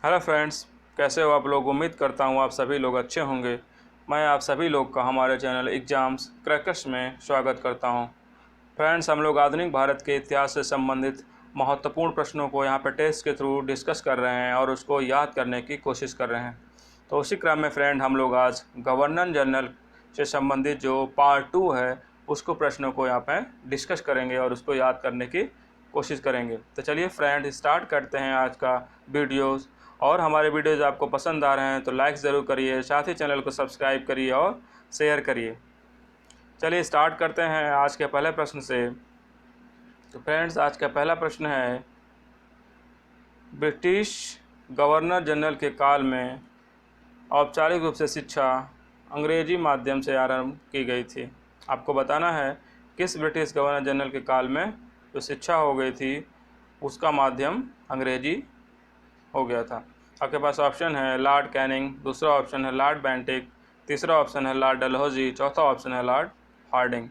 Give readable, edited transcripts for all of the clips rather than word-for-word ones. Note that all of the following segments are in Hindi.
हेलो फ्रेंड्स, कैसे हो आप लोग। उम्मीद करता हूँ आप सभी लोग अच्छे होंगे। मैं आप सभी लोग का हमारे चैनल एग्ज़ाम्स क्रैकर्स में स्वागत करता हूँ। फ्रेंड्स, हम लोग आधुनिक भारत के इतिहास से संबंधित महत्वपूर्ण प्रश्नों को यहाँ पर टेस्ट के थ्रू डिस्कस कर रहे हैं और उसको याद करने की कोशिश कर रहे हैं। तो उसी क्रम में फ्रेंड हम लोग आज गवर्नर जनरल से संबंधित जो पार्ट 2 है उसको प्रश्नों को यहाँ पर डिस्कस करेंगे और उसको याद करने की कोशिश करेंगे। तो चलिए फ्रेंड, स्टार्ट करते हैं आज का वीडियोज़। और हमारे वीडियोज़ आपको पसंद आ रहे हैं तो लाइक ज़रूर करिए, साथ ही चैनल को सब्सक्राइब करिए और शेयर करिए। चलिए स्टार्ट करते हैं आज के पहले प्रश्न से। तो फ्रेंड्स, आज का पहला प्रश्न है, ब्रिटिश गवर्नर जनरल के काल में औपचारिक रूप से शिक्षा अंग्रेजी माध्यम से आरंभ की गई थी। आपको बताना है किस ब्रिटिश गवर्नर जनरल के काल में जो शिक्षा हो गई थी उसका माध्यम अंग्रेजी हो गया था। आपके पास ऑप्शन है लॉर्ड कैनिंग, दूसरा ऑप्शन है लॉर्ड बेंटिक, तीसरा ऑप्शन है लॉर्ड डलहौजी, चौथा ऑप्शन है लॉर्ड हार्डिंग।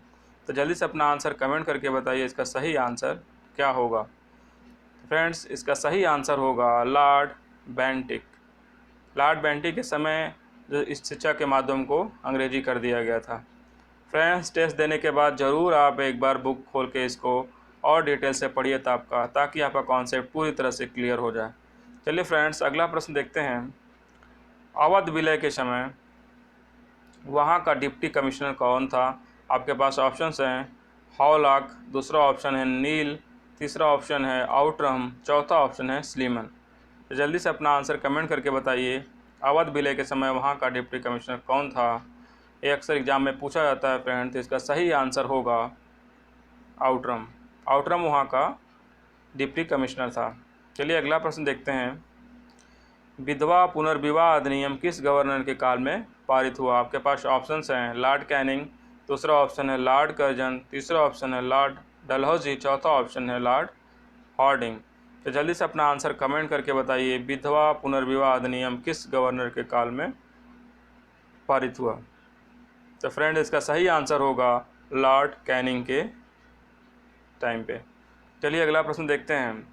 तो जल्दी से अपना आंसर कमेंट करके बताइए इसका सही आंसर क्या होगा। फ्रेंड्स, इसका सही आंसर होगा लॉर्ड बेंटिक। लॉर्ड बेंटिक के समय जो इस शिक्षा के माध्यम को अंग्रेजी कर दिया गया था। फ्रेंड्स, टेस्ट देने के बाद ज़रूर आप एक बार बुक खोल के इसको और डिटेल से पढ़िए ताकि आपका कॉन्सेप्ट पूरी तरह से क्लियर हो जाए। चलिए फ्रेंड्स, अगला प्रश्न देखते हैं। अवध विलय के समय वहाँ का डिप्टी कमिश्नर कौन था। आपके पास ऑप्शंस हैं हॉलॉक, दूसरा ऑप्शन है नील, तीसरा ऑप्शन है आउटरम, चौथा ऑप्शन है स्लीमन। तो जल्दी से अपना आंसर कमेंट करके बताइए, अवध विलय के समय वहाँ का डिप्टी कमिश्नर कौन था। ये अक्सर एग्जाम में पूछा जाता है फ्रेंड। तो इसका सही आंसर होगा आउटरम। आउटरम वहाँ का डिप्टी कमिश्नर था। चलिए अगला प्रश्न देखते हैं। विधवा पुनर्विवाह अधिनियम किस गवर्नर के काल में पारित हुआ। आपके पास ऑप्शंस हैं लॉर्ड कैनिंग, दूसरा ऑप्शन है लॉर्ड कर्जन, तीसरा ऑप्शन है लॉर्ड डलहौजी, चौथा ऑप्शन है लॉर्ड हार्डिंग। तो जल्दी से अपना आंसर कमेंट करके बताइए, विधवा पुनर्विवाह अधिनियम किस गवर्नर के काल में पारित हुआ। तो फ्रेंड, इसका सही आंसर होगा लॉर्ड कैनिंग के टाइम पे। चलिए अगला प्रश्न देखते हैं।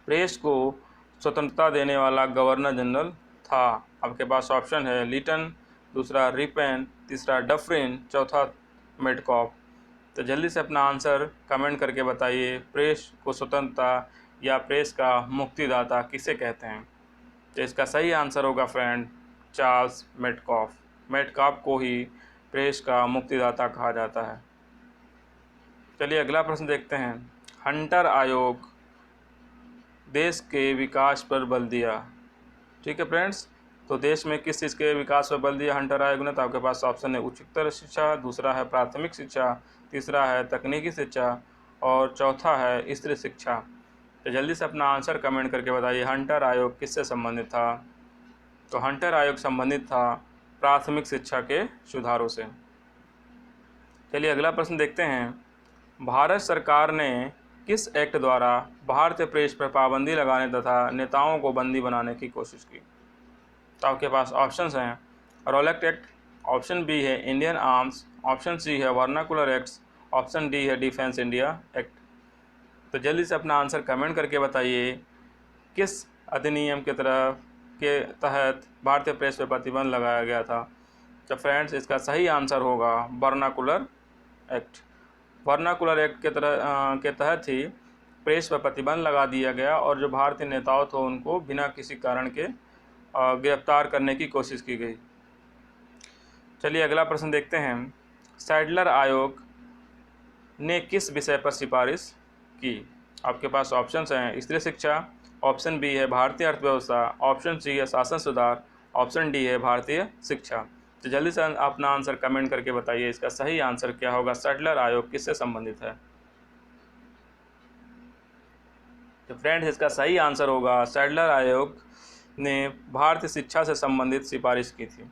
प्रेस को स्वतंत्रता देने वाला गवर्नर जनरल था। आपके पास ऑप्शन है लीटन, दूसरा रिपेन, तीसरा डफरिन, चौथा मेडकॉफ। तो जल्दी से अपना आंसर कमेंट करके बताइए, प्रेस को स्वतंत्रता या प्रेस का मुक्तिदाता किसे कहते हैं। तो इसका सही आंसर होगा फ्रेंड चार्ल्स मेडकॉफ। मेडकॉफ को ही प्रेस का मुक्तिदाता कहा जाता है। चलिए अगला प्रश्न देखते हैं। हंटर आयोग देश के विकास पर बल दिया। ठीक है फ्रेंड्स, तो देश में किस चीज़ के विकास पर बल दिया हंटर आयोग ने। तो आपके पास ऑप्शन है उच्चतर शिक्षा, दूसरा है प्राथमिक शिक्षा, तीसरा है तकनीकी शिक्षा और चौथा है स्त्री शिक्षा। तो जल्दी से अपना आंसर कमेंट करके बताइए, हंटर आयोग किससे संबंधित था। तो हंटर आयोग संबंधित था प्राथमिक शिक्षा के सुधारों से। चलिए अगला प्रश्न देखते हैं। भारत सरकार ने किस एक्ट द्वारा भारतीय प्रेस पर पाबंदी लगाने तथा नेताओं को बंदी बनाने की कोशिश की। तो आपके पास ऑप्शंस हैं रोलेक्ट एक्ट, ऑप्शन बी है इंडियन आर्म्स, ऑप्शन सी है वर्नाकुलर एक्ट्स, ऑप्शन डी है डिफेंस इंडिया एक्ट। तो जल्दी से अपना आंसर कमेंट करके बताइए, किस अधिनियम के तहत भारतीय प्रेस पर प्रतिबंध लगाया गया था। तो फ्रेंड्स, इसका सही आंसर होगा वर्नाकुलर एक्ट। वर्नाकुलर एक्ट के तहत ही प्रेस पर प्रतिबंध लगा दिया गया और जो भारतीय नेताओं थे उनको बिना किसी कारण के गिरफ्तार करने की कोशिश की गई। चलिए अगला प्रश्न देखते हैं। सैडलर आयोग ने किस विषय पर सिफारिश की। आपके पास ऑप्शंस हैं स्त्री शिक्षा, ऑप्शन बी है भारतीय अर्थव्यवस्था, ऑप्शन सी है शासन सुधार, ऑप्शन डी है भारतीय शिक्षा। तो जल्दी से अपना आंसर कमेंट करके बताइए, इसका सही आंसर क्या होगा। सैडलर आयोग किससे संबंधित है। तो फ्रेंड्स, इसका सही आंसर होगा सैडलर आयोग ने भारतीय शिक्षा से संबंधित सिफारिश की थी।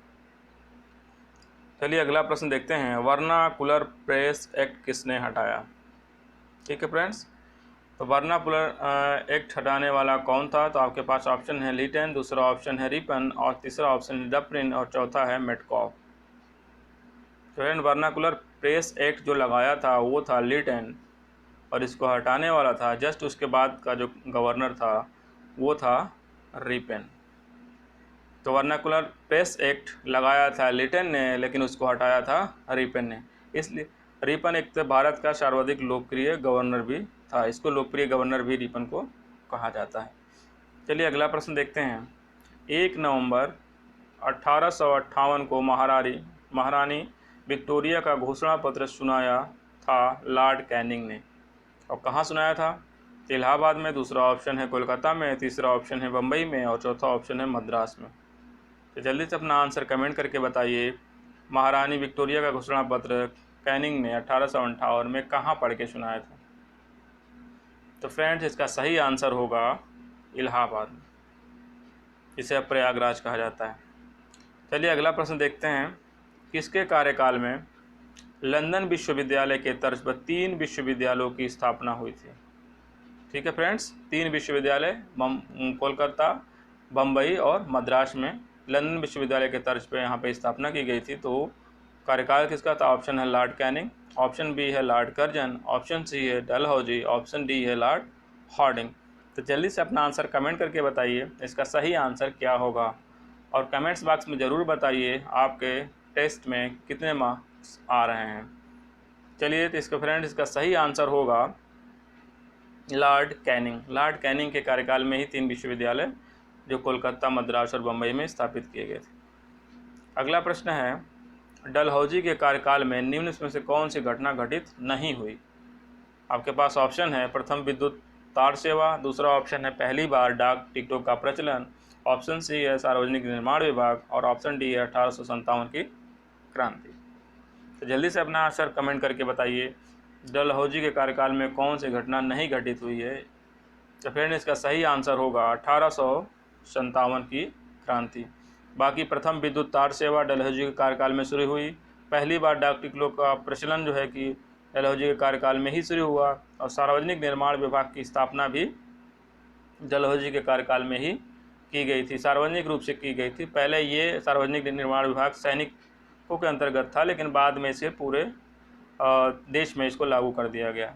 चलिए अगला प्रश्न देखते हैं। वर्नाकुलर प्रेस एक्ट किसने हटाया। ठीक है फ्रेंड्स, तो वर्नाकुलर एक्ट हटाने वाला कौन था। तो आपके पास ऑप्शन है लीटन, दूसरा ऑप्शन है रिपन और तीसरा ऑप्शन है डफरिन और चौथा है Metcalfe. Friend, vernacular press act जो लगाया था वो था लीटन और इसको हटाने वाला था जस्ट उसके बाद का जो गवर्नर था वो था रिपन। तो वर्नाकुलर प्रेस एक्ट लगाया था लिटन ने, लेकिन उसको हटाया था रिपन ने। इसलिए रिपन एक तो भारत का सर्वाधिक लोकप्रिय गवर्नर भी था, इसको लोकप्रिय गवर्नर भी रिपन को कहा जाता है। चलिए अगला प्रश्न देखते हैं। 1 नवंबर 1858 को महारानी विक्टोरिया का घोषणा पत्र सुनाया था लॉर्ड कैनिंग ने, और कहाँ सुनाया था? इलाहाबाद में, दूसरा ऑप्शन है कोलकाता में, तीसरा ऑप्शन है बम्बई में, और चौथा ऑप्शन है मद्रास में। तो जल्दी से अपना आंसर कमेंट करके बताइए। महारानी विक्टोरिया का घोषणा पत्र कैनिंग ने 1858 में कहाँ पढ़ के सुनाया था? तो फ्रेंड्स, इसका सही आंसर होगा इलाहाबाद, इसे अब प्रयागराज कहा जाता है। चलिए अगला प्रश्न देखते हैं। किसके कार्यकाल में लंदन विश्वविद्यालय के तर्ज पर 3 विश्वविद्यालयों की स्थापना हुई थी? ठीक है फ्रेंड्स, 3 विश्वविद्यालय कोलकाता, बम्बई और मद्रास में लंदन विश्वविद्यालय के तर्ज पर यहाँ पे स्थापना की गई थी। तो कार्यकाल किसका था? ऑप्शन है लॉर्ड कैनिंग, ऑप्शन बी है लॉर्ड कर्जन, ऑप्शन सी है डलहौजी, ऑप्शन डी है लॉर्ड हार्डिंग। तो जल्दी से अपना आंसर कमेंट करके बताइए इसका सही आंसर क्या होगा, और कमेंट्स बॉक्स में ज़रूर बताइए आपके टेस्ट में कितने मार्क्स आ रहे हैं। चलिए, तो इसका फ्रेंड्स इसका सही आंसर होगा लॉर्ड कैनिंग। लॉर्ड कैनिंग के कार्यकाल में ही 3 विश्वविद्यालय जो कोलकाता, मद्रास और बम्बई में स्थापित किए गए थे। अगला प्रश्न है, डलहौजी के कार्यकाल में निम्न में से कौन सी घटना घटित नहीं हुई? आपके पास ऑप्शन है, प्रथम विद्युत तार सेवा, दूसरा ऑप्शन है पहली बार डाक टिकटों का प्रचलन, ऑप्शन सी है सार्वजनिक निर्माण विभाग, और ऑप्शन डी है 1857 की क्रांति। तो जल्दी से अपना आंसर कमेंट करके बताइए डलहौजी के कार्यकाल में कौन सी घटना नहीं घटित हुई है? तो फ्रेंड, इसका सही आंसर होगा 1857 की क्रांति। बाकी प्रथम विद्युत तार सेवा डलहौजी के कार्यकाल में शुरू हुई, पहली बार डाक टिकटों का प्रचलन जो है कि डलहौजी के कार्यकाल में ही शुरू हुआ, और सार्वजनिक निर्माण विभाग की स्थापना भी डलहौजी के कार्यकाल में ही की गई थी, सार्वजनिक रूप से की गई थी। पहले ये सार्वजनिक निर्माण विभाग सैनिकों के अंतर्गत था, लेकिन बाद में इसे पूरे देश में इसको लागू कर दिया गया।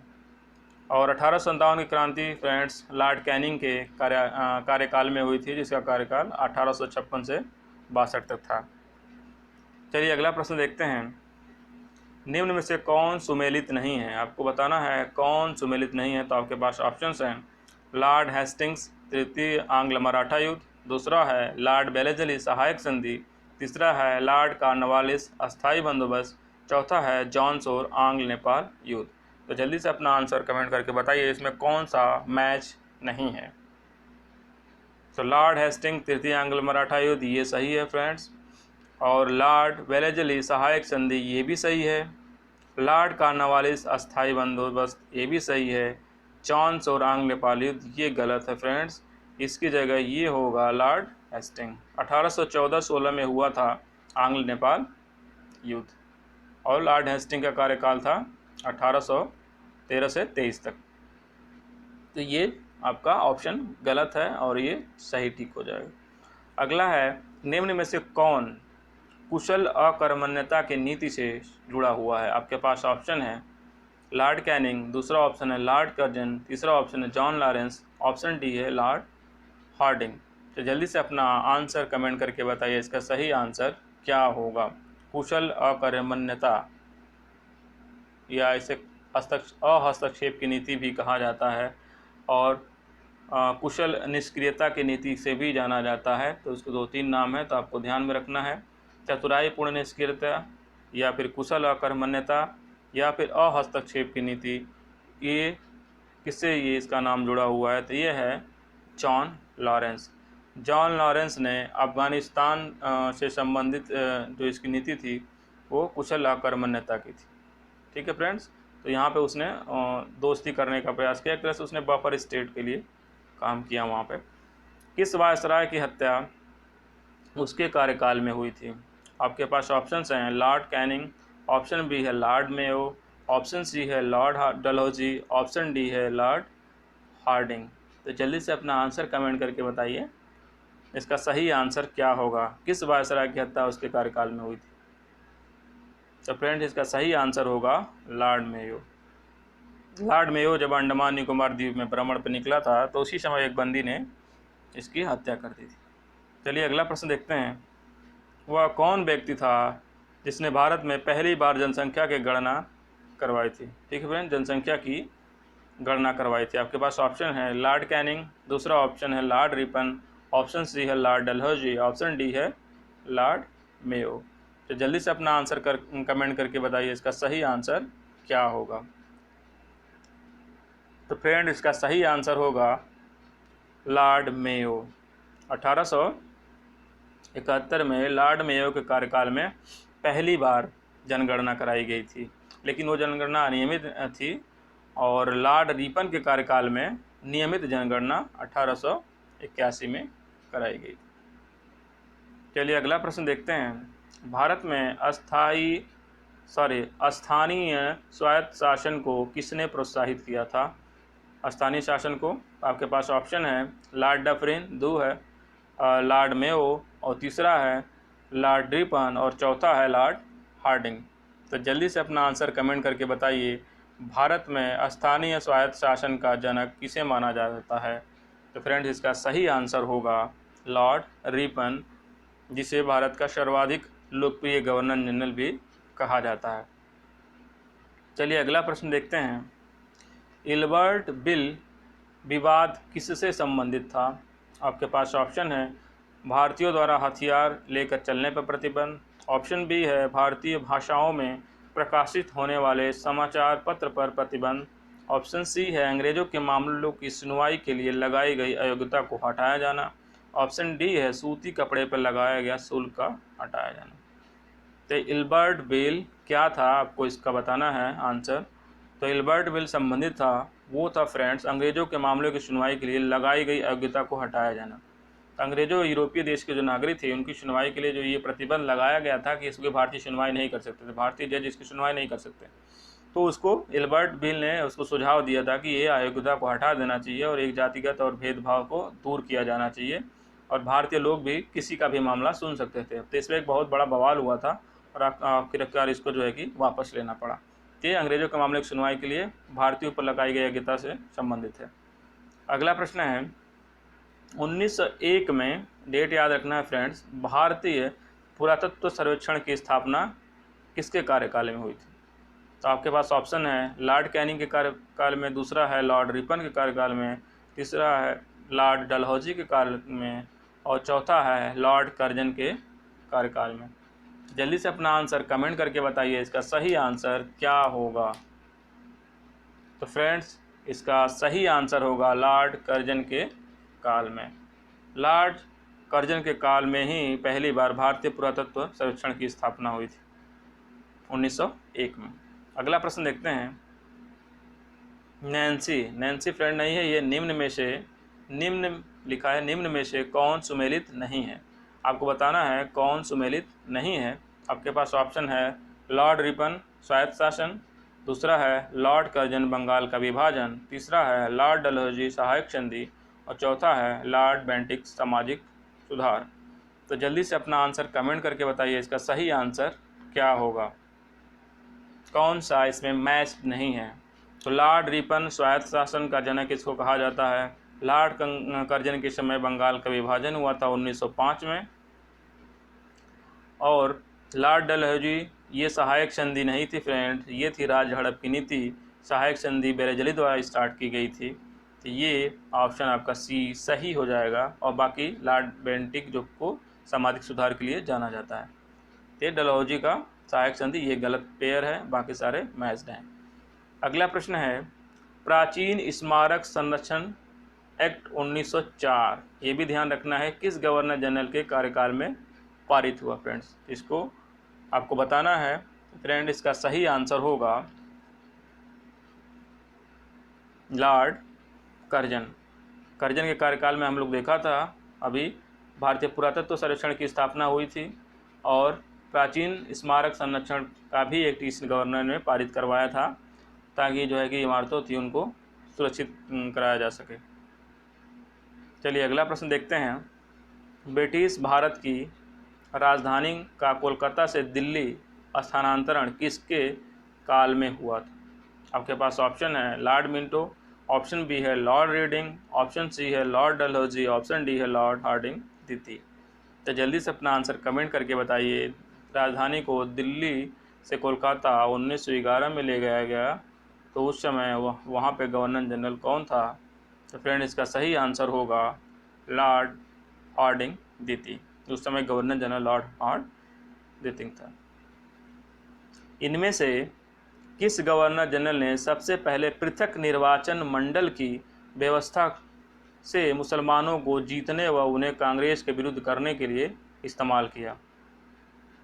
और 1857 की क्रांति फ्रेंड्स लॉर्ड कैनिंग के कार्यकाल में हुई थी, जिसका कार्यकाल 1856 से 62 तक था। चलिए अगला प्रश्न देखते हैं। निम्न में से कौन सुमेलित नहीं है? आपको बताना है कौन सुमेलित नहीं है। तो आपके पास ऑप्शंस हैं, लॉर्ड हेस्टिंग्स तृतीय आंग्ल मराठा युद्ध, दूसरा है लॉर्ड वेलेस्ली सहायक संधि, तीसरा है लॉर्ड कॉर्नवालिस अस्थायी बंदोबस्त, चौथा है जॉन शोर आंग्ल नेपाल युद्ध। तो जल्दी से अपना आंसर कमेंट करके बताइए इसमें कौन सा मैच नहीं है। तो लॉर्ड हेस्टिंग तृतीय आंग्ल मराठा युद्ध ये सही है फ्रेंड्स, और लॉर्ड वेलेस्ली सहायक संधि ये भी सही है, लॉर्ड कॉर्नवालिस अस्थायी बंदोबस्त ये भी सही है, जॉन शोर आंग्ल नेपाल युद्ध ये गलत है फ्रेंड्स। इसकी जगह ये होगा लॉर्ड हेस्टिंग। 1814-16 में हुआ था आंग्ल नेपाल युद्ध, और लॉर्ड हेस्टिंग का कार्यकाल था 1813 से 23 तक। तो ये आपका ऑप्शन गलत है और ये सही ठीक हो जाएगा। अगला है, निम्न में से कौन कुशल अकर्मण्यता की नीति से जुड़ा हुआ है? आपके पास ऑप्शन है लॉर्ड कैनिंग, दूसरा ऑप्शन है लॉर्ड कर्जन, तीसरा ऑप्शन है जॉन लॉरेंस, ऑप्शन डी है लॉर्ड हार्डिंग। तो जल्दी से अपना आंसर कमेंट करके बताइए इसका सही आंसर क्या होगा। कुशल अकर्मण्यता या इसे अहस्तक्षेप की नीति भी कहा जाता है, और कुशल निष्क्रियता की नीति से भी जाना जाता है। तो उसके 2-3 नाम है, तो आपको ध्यान में रखना है, चतुराईपूर्ण निष्क्रियता, या फिर कुशल अकर्मण्यता, या फिर अहस्तक्षेप की नीति। ये किससे ये इसका नाम जुड़ा हुआ है? तो ये है जॉन लॉरेंस। जॉन लॉरेंस ने अफ़गानिस्तान से संबंधित जो इसकी नीति थी वो कुशल अकर्मण्यता की थी। ठीक है फ्रेंड्स, तो यहाँ पे उसने दोस्ती करने का प्रयास किया, एक तरह से उसने बफर स्टेट के लिए काम किया वहाँ पे। किस वायसराय की हत्या उसके कार्यकाल में हुई थी? आपके पास ऑप्शंस हैं, लॉर्ड कैनिंग, ऑप्शन बी है लॉर्ड मेयो, ऑप्शन सी है लॉर्ड डलहौजी, ऑप्शन डी है लॉर्ड हार्डिंग। तो जल्दी से अपना आंसर कमेंट करके बताइए इसका सही आंसर क्या होगा, किस वायसराय की हत्या उसके कार्यकाल में हुई थी? तो फ्रेंड्स, इसका सही आंसर होगा लॉर्ड मेयो। लॉर्ड मेयो जब अंडमान निकोबार द्वीप में भ्रमण पर निकला था, तो उसी समय एक बंदी ने इसकी हत्या कर दी थी। चलिए अगला प्रश्न देखते हैं। वह कौन व्यक्ति था जिसने भारत में पहली बार जनसंख्या की गणना करवाई थी? ठीक है फ्रेंड, जनसंख्या की गणना करवाई थी। आपके पास ऑप्शन है लॉर्ड कैनिंग, दूसरा ऑप्शन है लॉर्ड रिपन, ऑप्शन सी है लॉर्ड डलहौजी, ऑप्शन डी है लॉर्ड मेयो। तो जल्दी से अपना आंसर कमेंट करके बताइए इसका सही आंसर क्या होगा। तो फ्रेंड इसका सही आंसर होगा लॉर्ड मेयो। 1871 में लॉर्ड मेयो के कार्यकाल में पहली बार जनगणना कराई गई थी, लेकिन वो जनगणना अनियमित थी और लॉर्ड रिपन के कार्यकाल में नियमित जनगणना 1881 में कराई गई। चलिए अगला प्रश्न देखते हैं। भारत में स्थानीय स्वायत्त शासन को किसने प्रोत्साहित किया था? स्थानीय शासन को आपके पास ऑप्शन है लॉर्ड डफरिन, दो है लॉर्ड मेयो और तीसरा है लॉर्ड रिपन और चौथा है लॉर्ड हार्डिंग। तो जल्दी से अपना आंसर कमेंट करके बताइए भारत में स्थानीय स्वायत्त शासन का जनक किसे माना जाता है? तो फ्रेंड्स इसका सही आंसर होगा लॉर्ड रिपन, जिसे भारत का सर्वाधिक लोकप्रिय गवर्नर जनरल भी कहा जाता है। चलिए अगला प्रश्न देखते हैं। इल्बर्ट बिल विवाद किससे संबंधित था? आपके पास ऑप्शन है भारतीयों द्वारा हथियार लेकर चलने पर प्रतिबंध, ऑप्शन बी है भारतीय भाषाओं में प्रकाशित होने वाले समाचार पत्र पर प्रतिबंध, ऑप्शन सी है अंग्रेजों के मामलों की सुनवाई के लिए लगाई गई अयोग्यता को हटाया जाना, ऑप्शन डी है सूती कपड़े पर लगाया गया शुल्क का हटाया जाना। तो इल्बर्ट बिल क्या था आपको इसका बताना है आंसर। तो इल्बर्ट बिल संबंधित था, वो था फ्रेंड्स अंग्रेजों के मामलों की सुनवाई के लिए लगाई गई अयोग्यता को हटाया जाना। अंग्रेजों यूरोपीय देश के जो नागरिक थे उनकी सुनवाई के लिए जो ये प्रतिबंध लगाया गया था कि इसके भारतीय सुनवाई नहीं कर सकते थे, भारतीय जज इसकी सुनवाई नहीं कर सकते, तो उसको इल्बर्ट बिल ने उसको सुझाव दिया था कि ये अयोग्यता को हटा देना चाहिए और एक जातिगत और भेदभाव को दूर किया जाना चाहिए और भारतीय लोग भी किसी का भी मामला सुन सकते थे। तो इसमें एक बहुत बड़ा बवाल हुआ था और आखिरकार इसको जो है कि वापस लेना पड़ा। ये अंग्रेजों के मामले की सुनवाई के लिए भारतीयों पर लगाई गई अयोग्यता से संबंधित है। अगला प्रश्न है 1901 में, डेट याद रखना है फ्रेंड्स, भारतीय पुरातत्व सर्वेक्षण की स्थापना किसके कार्यकाल में हुई थी? तो आपके पास ऑप्शन है लॉर्ड कैनिंग के कार्यकाल में, दूसरा है लॉर्ड रिपन के कार्यकाल में, तीसरा है लॉर्ड डलहौजी के काल में और चौथा है लॉर्ड कर्जन के कार्यकाल में। जल्दी से अपना आंसर कमेंट करके बताइए इसका सही आंसर क्या होगा। तो फ्रेंड्स इसका सही आंसर होगा लॉर्ड कर्जन के काल में। लॉर्ड कर्जन के काल में ही पहली बार भारतीय पुरातत्व सर्वेक्षण की स्थापना हुई थी 1901 में। अगला प्रश्न देखते हैं। नैन्सी फ्रेंड नहीं है, ये निम्न लिखा है, निम्न में से कौन सुमेलित नहीं है? आपको बताना है कौन सुमेलित नहीं है। आपके पास ऑप्शन है लॉर्ड रिपन स्वायत्त शासन, दूसरा है लॉर्ड कर्जन बंगाल का विभाजन, तीसरा है लॉर्ड डलहौजी सहायक संधि और चौथा है लॉर्ड बेंटिक सामाजिक सुधार। तो जल्दी से अपना आंसर कमेंट करके बताइए इसका सही आंसर क्या होगा, कौन सा इसमें मैच नहीं है। तो लॉर्ड रिपन स्वायत्त शासन का जनक इसको कहा जाता है। लॉर्ड कर्जन के समय बंगाल का विभाजन हुआ था 1905 में और लॉर्ड डलहौजी ये सहायक संधि नहीं थी फ्रेंड, ये थी राज हड़प की नीति। सहायक संधि बेरेजली द्वारा स्टार्ट की गई थी। तो ये ऑप्शन आपका सी सही हो जाएगा और बाकी लॉर्ड बेंटिक जो को सामाजिक सुधार के लिए जाना जाता है। तो डलहौजी का सहायक संधि ये गलत पेयर है, बाकी सारे मैच्ड हैं। अगला प्रश्न है प्राचीन स्मारक संरक्षण एक्ट 1904, ये भी ध्यान रखना है किस गवर्नर जनरल के कार्यकाल में पारित हुआ फ्रेंड्स, इसको आपको बताना है। फ्रेंड इसका सही आंसर होगा लॉर्ड कर्जन। कर्जन के कार्यकाल में हम लोग देखा था अभी भारतीय पुरातत्व सर्वेक्षण की स्थापना हुई थी और प्राचीन स्मारक संरक्षण का भी एक इस गवर्नर ने पारित करवाया था ताकि जो है कि इमारतों थी उनको सुरक्षित कराया जा सके। चलिए अगला प्रश्न देखते हैं। ब्रिटिश भारत की राजधानी का कोलकाता से दिल्ली स्थानांतरण किसके काल में हुआ था? आपके पास ऑप्शन है लॉर्ड मिंटो, ऑप्शन बी है लॉर्ड रीडिंग, ऑप्शन सी है लॉर्ड डलहौजी, ऑप्शन डी है लॉर्ड हार्डिंग द्वितीय। तो जल्दी से अपना आंसर कमेंट करके बताइए। राजधानी को दिल्ली से कोलकाता 1911 में ले गया गया, तो उस समय वहाँ पे गवर्नर जनरल कौन था? तो फ्रेंड इसका सही आंसर होगा लॉर्ड हार्डिंग द्वितीय। उस समय गवर्नर जनरल लॉर्ड हार्ड द्वितीय था। इनमें से किस गवर्नर जनरल ने सबसे पहले पृथक निर्वाचन मंडल की व्यवस्था से मुसलमानों को जीतने व उन्हें कांग्रेस के विरुद्ध करने के लिए इस्तेमाल किया?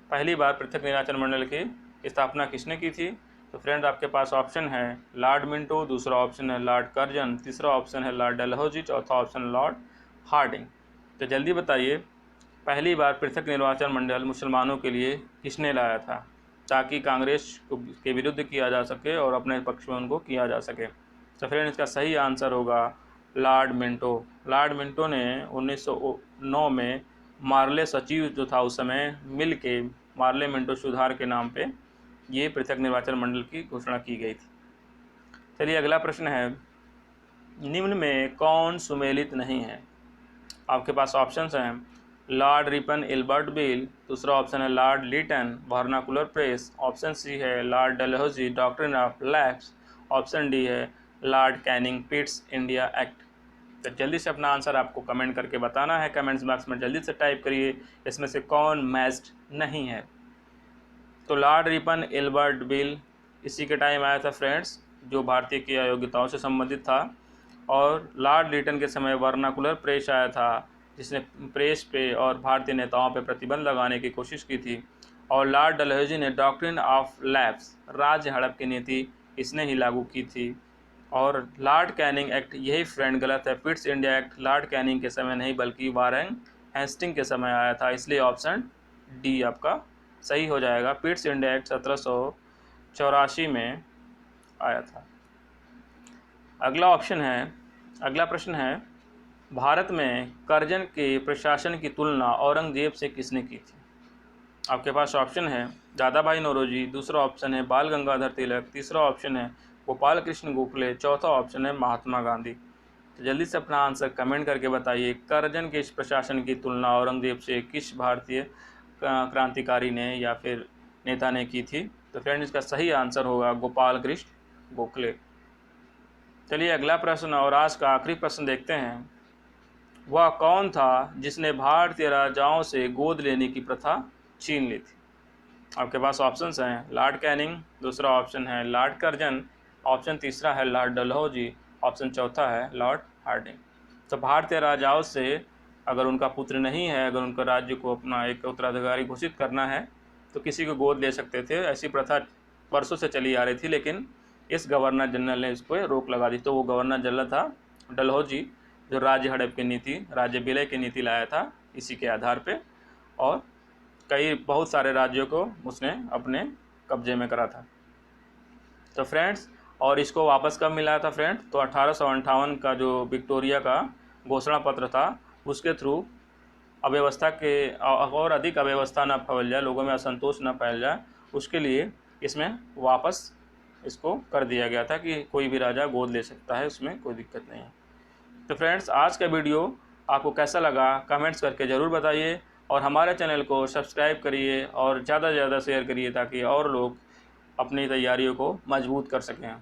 पहली बार पृथक निर्वाचन मंडल की स्थापना किसने की थी? तो फ्रेंड आपके पास ऑप्शन है लॉर्ड मिंटो, दूसरा ऑप्शन है लॉर्ड कर्जन, तीसरा ऑप्शन है लॉर्ड डलहौजी, चौथा ऑप्शन लॉर्ड हार्डिंग। तो जल्दी बताइए, पहली बार पृथक निर्वाचन मंडल मुसलमानों के लिए किसने लाया था ताकि कांग्रेस के विरुद्ध किया जा सके और अपने पक्ष में उनको किया जा सके? तो फ्रेंड इसका सही आंसर होगा लॉर्ड मिंटो। लॉर्ड मिंटो ने 1909 में मार्ले सचिव जो था उस समय मिल के मार्ले मिंटो सुधार के नाम पे ये पृथक निर्वाचन मंडल की घोषणा की गई थी। चलिए अगला प्रश्न है, निम्न में कौन सुमेलित नहीं है? आपके पास ऑप्शंस हैं लॉर्ड रिपन एल्बर्ट बिल, दूसरा ऑप्शन है lord Lytton vernacular press, option C है lord Dalhousie doctrine of lapse, option D है lord Canning Pitt's India act. तो जल्दी से अपना आंसर आपको कमेंट करके बताना है, कमेंट्स बॉक्स में जल्दी से टाइप करिए इसमें से कौन मैच्ड नहीं है। तो लॉर्ड रिपन एल्बर्ट बिल इसी के टाइम आया था फ्रेंड्स, जो भारतीय की अयोग्यताओं से संबंधित था, और लॉर्ड लिटन के समय वर्नाकुलर प्रेस आया था जिसने प्रेस पे और भारतीय नेताओं पे प्रतिबंध लगाने की कोशिश की थी, और लॉर्ड डलहौजी ने डॉक्ट्रिन ऑफ लैप्स राज्य हड़प की नीति इसने ही लागू की थी, और लॉर्ड कैनिंग एक्ट यही फ्रेंड गलत है, पिट्स इंडिया एक्ट लॉर्ड कैनिंग के समय नहीं बल्कि वारेन हेस्टिंग के समय आया था, इसलिए ऑप्शन डी आपका सही हो जाएगा। पिट्स इंडिया एक्ट 1784 में आया था। अगला प्रश्न है, भारत में कर्जन के प्रशासन की तुलना औरंगजेब से किसने की थी? आपके पास ऑप्शन है दादा भाई नौरोजी, दूसरा ऑप्शन है बाल गंगाधर तिलक, तीसरा ऑप्शन है गोपाल कृष्ण गोखले, चौथा ऑप्शन है महात्मा गांधी। तो जल्दी से अपना आंसर कमेंट करके बताइए, कर्जन के इस प्रशासन की तुलना औरंगजेब से किस भारतीय क्रांतिकारी ने या फिर नेता ने की थी? तो फ्रेंड इसका सही आंसर होगा गोपाल कृष्ण गोखले। चलिए अगला प्रश्न और आज का आखिरी प्रश्न देखते हैं, वह कौन था जिसने भारतीय राजाओं से गोद लेने की प्रथा छीन ली थी? आपके पास ऑप्शंस हैं लॉर्ड कैनिंग, दूसरा ऑप्शन है लॉर्ड कर्जन, ऑप्शन तीसरा है लॉर्ड डलहौजी, ऑप्शन चौथा है लॉर्ड हार्डिंग। तो भारतीय राजाओं से अगर उनका पुत्र नहीं है, अगर उनका राज्य को अपना एक उत्तराधिकारी घोषित करना है तो किसी को गोद ले सकते थे। ऐसी प्रथा वर्षों से चली आ रही थी, लेकिन इस गवर्नर जनरल ने इस पर रोक लगा दी। तो वो गवर्नर जनरल था डलहौजी, जो राज्य हड़प की नीति, राज्य विलय की नीति लाया था इसी के आधार पे, और बहुत सारे राज्यों को उसने अपने कब्जे में करा था। तो फ्रेंड्स, और इसको वापस कब मिला था फ्रेंड? तो 1858 का जो विक्टोरिया का घोषणा पत्र था उसके थ्रू अव्यवस्था के और अधिक अव्यवस्था न फैल जाए, लोगों में असंतोष न फैल जाए, उसके लिए इसमें वापस इसको कर दिया गया था कि कोई भी राजा गोद ले सकता है, उसमें कोई दिक्कत नहीं है। तो फ्रेंड्स, आज का वीडियो आपको कैसा लगा कमेंट्स करके ज़रूर बताइए, और हमारे चैनल को सब्सक्राइब करिए और ज़्यादा से ज़्यादा शेयर करिए ताकि और लोग अपनी तैयारियों को मजबूत कर सकें।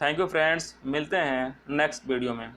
थैंक यू फ्रेंड्स, मिलते हैं नेक्स्ट वीडियो में।